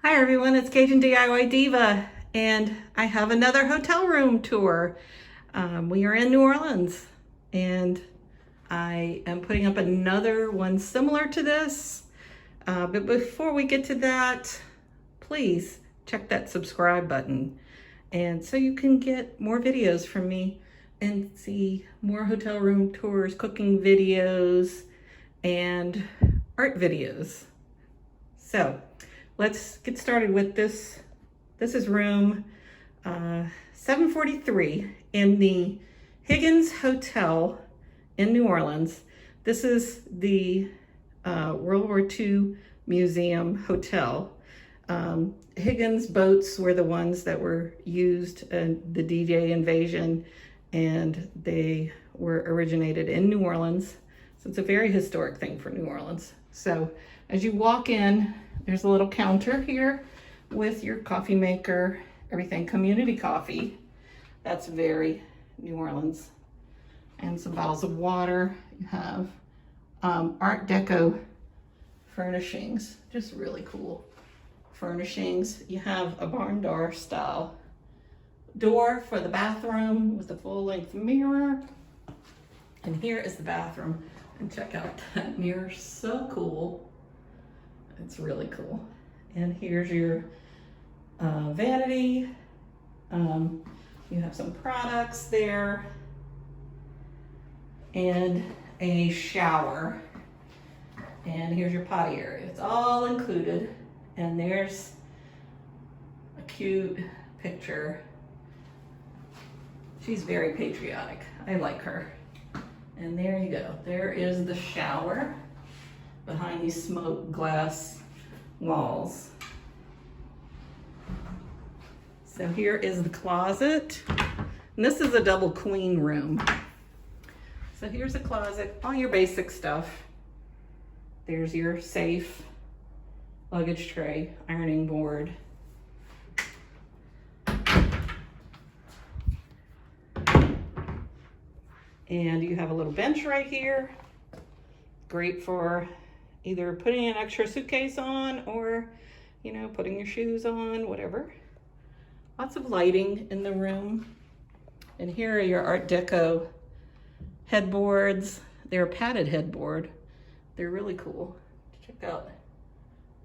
Hi everyone, it's Cajun DIY Diva, and I have another hotel room tour. We are in New Orleans, and I am putting up another one similar to this. But before we get to that, please check that subscribe button, and so you can get more videos from me and see more hotel room tours, cooking videos, and art videos. So let's get started with this. This is room 743 in the Higgins Hotel in New Orleans. This is the World War II Museum Hotel. Higgins boats were the ones that were used in the D-Day invasion, and they were originated in New Orleans. So it's a very historic thing for New Orleans. So as you walk in, there's a little counter here with your coffee maker, everything, community coffee. That's very New Orleans. And some bottles of water. You have Art Deco furnishings, just really cool furnishings. You have a barn door style door for the bathroom with a full length mirror. And here is the bathroom. And check out that mirror, so cool. It's really cool. And here's your vanity. You have some products there and a shower. And here's your potty area. It's all included. And there's a cute picture. She's very patriotic. I like her. And there you go. There is the shower behind these smoked glass walls. So here is the closet. And this is a double queen room. So here's a closet, all your basic stuff. There's your safe, luggage tray, ironing board. And you have a little bench right here. Great for either putting an extra suitcase on or, you know, putting your shoes on, whatever. Lots of lighting in the room. And here are your Art Deco headboards. They're a padded headboard. They're really cool. Check out.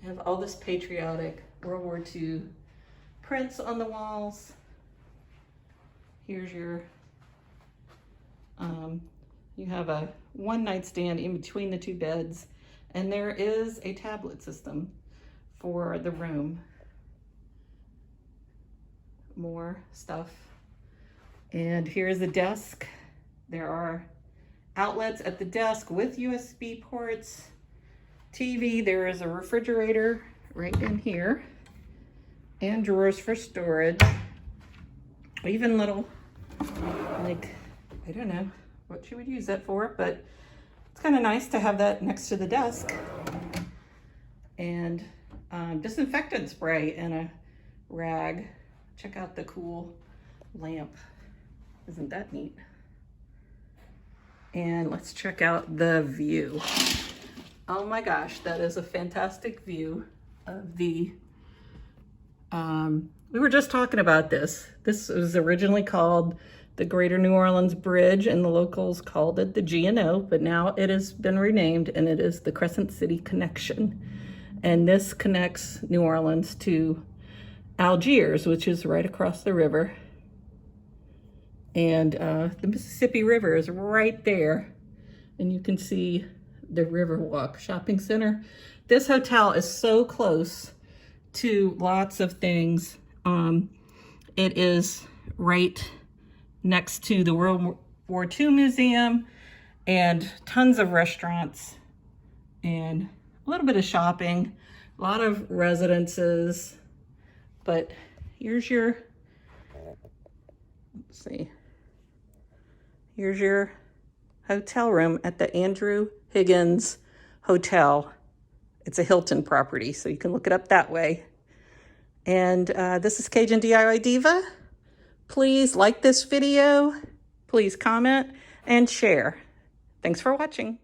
I have all this patriotic World War II prints on the walls. Here's your, you have a one nightstand in between the two beds, and there is a tablet system for the room. More stuff. And here's the desk. There are outlets at the desk with USB ports, TV. There is a refrigerator right in here, and drawers for storage. Even little, like, I don't know what you would use that for, but it's kind of nice to have that next to the desk. And disinfectant spray and a rag. Check out the cool lamp. Isn't that neat? And let's check out the view. Oh my gosh, that is a fantastic view of the, we were just talking about this. This was originally called the Greater New Orleans Bridge, and the locals called it the G&O, but now it has been renamed, and it is the Crescent City Connection. And this connects New Orleans to Algiers, which is right across the river. And the Mississippi River is right there. And you can see the Riverwalk Shopping Center. This hotel is so close to lots of things. It is right next to the World War II Museum and tons of restaurants and a little bit of shopping, a lot of residences. But here's your, let's see, here's your hotel room at the Andrew Higgins Hotel. It's a Hilton property, so you can look it up that way. And this is Cajun DIY Diva. Please like this video, please comment and share. Thanks for watching.